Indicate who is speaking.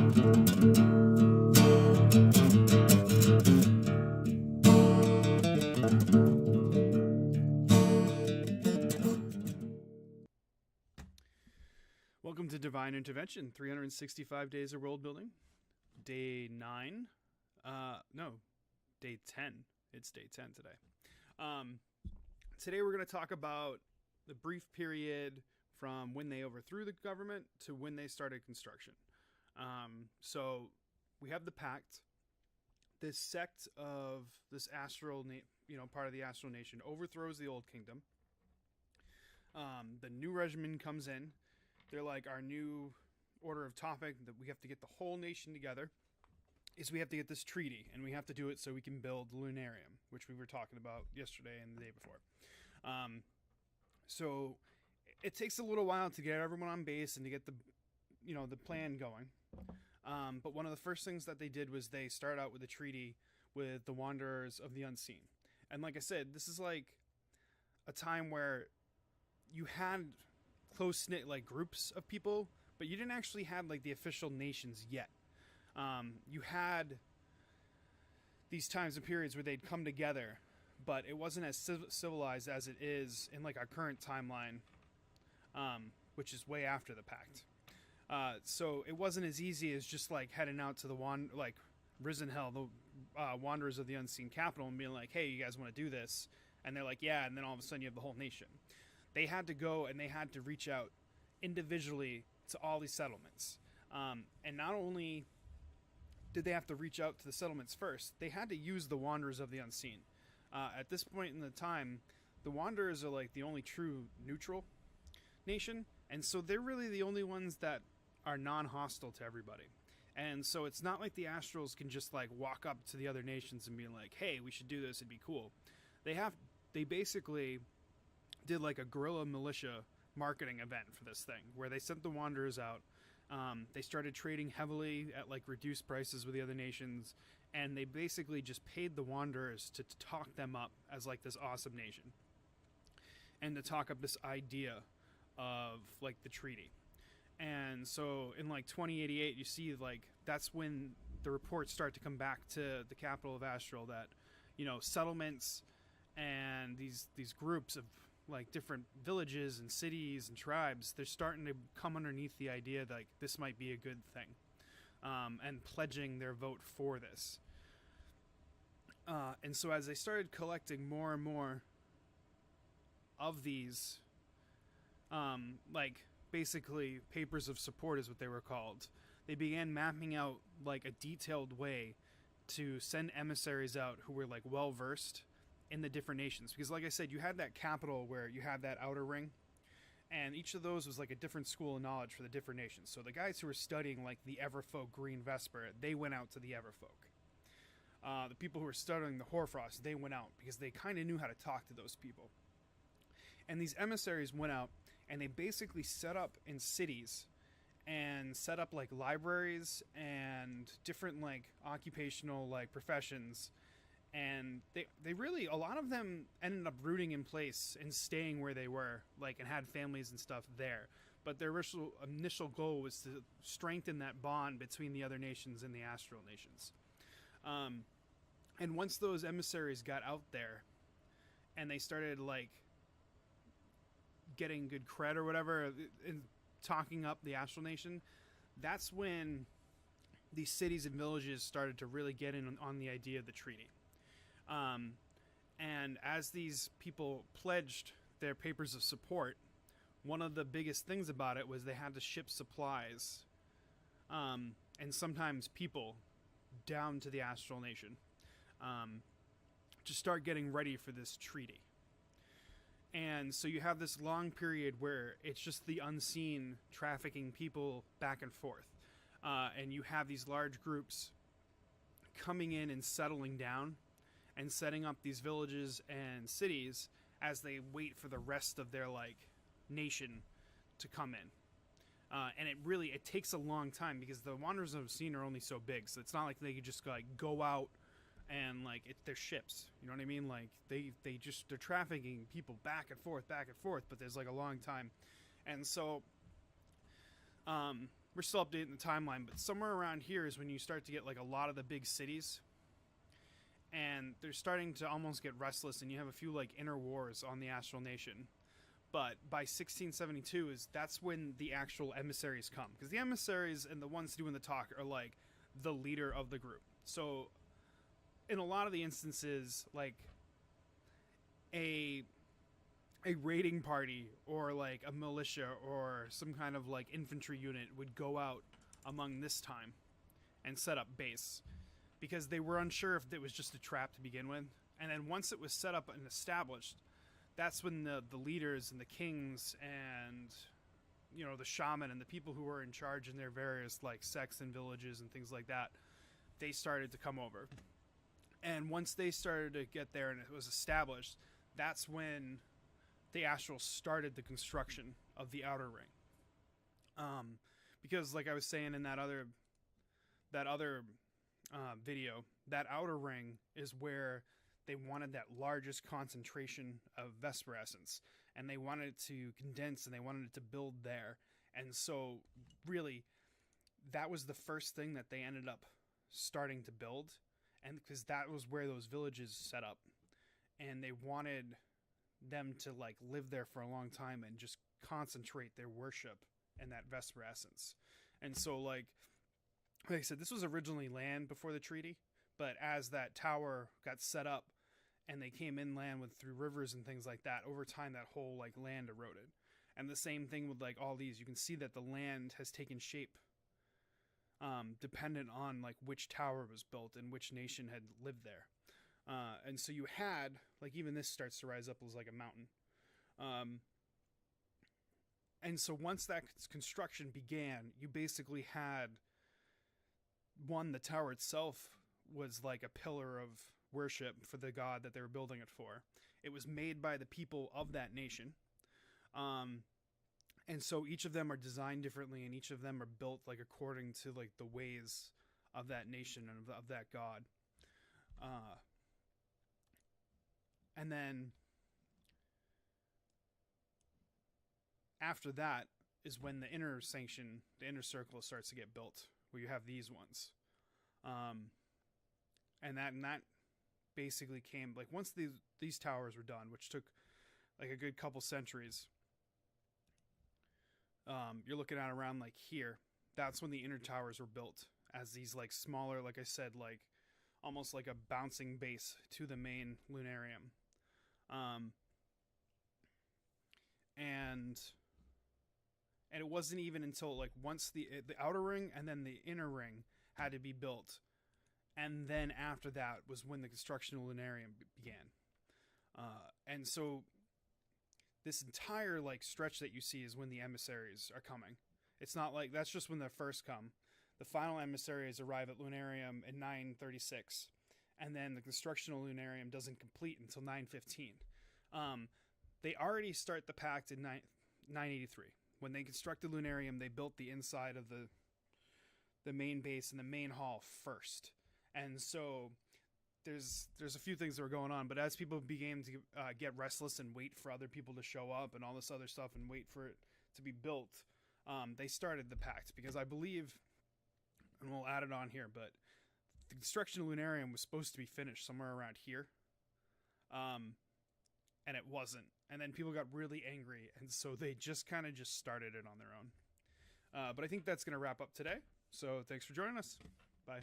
Speaker 1: Welcome to Divine Intervention, 365 Days of World Building, Day 9. No, Day 10. It's Day 10 today. Today we're going to talk about the brief period from when they overthrew the government to when they started construction. So we have the Pact. This sect of this Aystryl, part of the Aystryl nation, overthrows the old kingdom. The new regimen comes in. They're like, our new order of topic that we have to get the whole nation together is we have to get this treaty, and we have to do it so we can build the Lunarium, which we were talking about yesterday and the day before. So it takes a little while to get everyone on base and to get the plan going. But one of the first things that they did was they start out with a treaty with the Wanderers of the Unseen. And like I said, this is like a time where you had close-knit like groups of people, but you didn't actually have like the official nations yet. You had these times and periods where they'd come together, but it wasn't as civilized as it is in like our current timeline, which is way after the Pact. So it wasn't as easy as just like heading out to the Risenhell, the Wanderers of the Unseen capital, and being like, hey, you guys want to do this? And they're like, yeah, and then all of a sudden you have the whole nation. They had to go and they had to reach out individually to all these settlements. And not only did they have to reach out to the settlements first, they had to use the Wanderers of the Unseen. At this point in the time, the Wanderers are like the only true neutral nation, and so they're really the only ones that are non-hostile to everybody. And so it's not like the Astryls can just like walk up to the other nations and be like, hey, we should do this, it'd be cool. They basically did like a guerrilla militia marketing event for this thing, where they sent the Wanderers out. They started trading heavily at like reduced prices with the other nations, and they basically just paid the Wanderers to talk them up as like this awesome nation, and to talk up this idea of like the treaty. And so in like 2088, you see like that's when the reports start to come back to the capital of Aystryl that, settlements and these groups of like different villages and cities and tribes, they're starting to come underneath the idea that like this might be a good thing, and pledging their vote for this. And so as they started collecting more and more of these, basically papers of support is what they were called, they began mapping out like a detailed way to send emissaries out who were like well versed in the different nations. Because like I said, you had that capital where you had that outer ring, and each of those was like a different school of knowledge for the different nations. So the guys who were studying like the Everfolk Green Vesper, they went out to the Everfolk. The people who were studying the Hoarfrost, they went out because they kind of knew how to talk to those people. And these emissaries went out and they basically set up in cities and set up like libraries and different like occupational like professions. And they really, a lot of them ended up rooting in place and staying where they were, like, and had families and stuff there. But their initial goal was to strengthen that bond between the other nations and the Aystryl nations. And once those emissaries got out there and they started like getting good cred or whatever and talking up the Aystryl nation, that's when these cities and villages started to really get in on the idea of the treaty. And as these people pledged their papers of support, one of the biggest things about it was they had to ship supplies, and sometimes people down to the Aystryl nation, to start getting ready for this treaty. And so you have this long period where it's just the unseen trafficking people back and forth. And you have these large groups coming in and settling down and setting up these villages and cities as they wait for the rest of their like nation to come in. And it takes a long time because the Wanderers of the Unseen are only so big, so it's not like they could just like go out and like they're ships, you know what I mean? Like they're trafficking people back and forth, but there's like a long time. And so we're still updating the timeline, but somewhere around here is when you start to get like a lot of the big cities, and they're starting to almost get restless, and you have a few like inner wars on the Aystryl nation. But by 1672 that's when the actual emissaries come, because the emissaries and the ones doing the talk are like the leader of the group. So in a lot of the instances, like a raiding party or like a militia or some kind of like infantry unit would go out among this time and set up base, because they were unsure if it was just a trap to begin with. And then once it was set up and established, that's when the leaders and the kings and, you know, the shaman and the people who were in charge in their various like sects and villages and things like that, they started to come over. And once they started to get there and it was established, that's when the Aystryl started the construction of the outer ring. Because like I was saying in that other video, that outer ring is where they wanted that largest concentration of Vesper essence, and they wanted it to condense, and they wanted it to build there. And so really that was the first thing that they ended up starting to build, and because that was where those villages set up, and they wanted them to like live there for a long time and just concentrate their worship in that Vesper essence. And so like I said, this was originally land before the treaty, but as that tower got set up and they came inland with through rivers and things like that, over time that whole like land eroded. And the same thing with like all these, you can see that the land has taken shape dependent on like which tower was built and which nation had lived there. And so you had like, even this starts to rise up as like a mountain. And so once that construction began, you basically had the tower itself was like a pillar of worship for the god that they were building it for. It was made by the people of that nation. And so each of them are designed differently, and each of them are built like according to like the ways of that nation and of that god. And then after that is when the inner circle starts to get built, where you have these ones. And that basically came like once these towers were done, which took like a good couple centuries. You're looking at around like here. That's when the inner towers were built as these like smaller, like I said, like almost like a bouncing base to the main lunarium. And it wasn't even until like once the outer ring and then the inner ring had to be built, and then after that was when the construction of lunarium began. And so this entire like stretch that you see is when the emissaries are coming. It's not like that's just when they first come. The final emissaries arrive at lunarium in 936, and then the construction of lunarium doesn't complete until 915. They already start the pact in 983. When they constructed lunarium, they built the inside of the main base and the main hall first. And so there's a few things that were going on, but as people began to get restless and wait for other people to show up and all this other stuff and wait for it to be built, they started the pact, because I believe, and we'll add it on here, but the construction of lunarium was supposed to be finished somewhere around here, and it wasn't. And then people got really angry, and so they just kind of just started it on their own. But I think that's going to wrap up today. So thanks for joining us. Bye.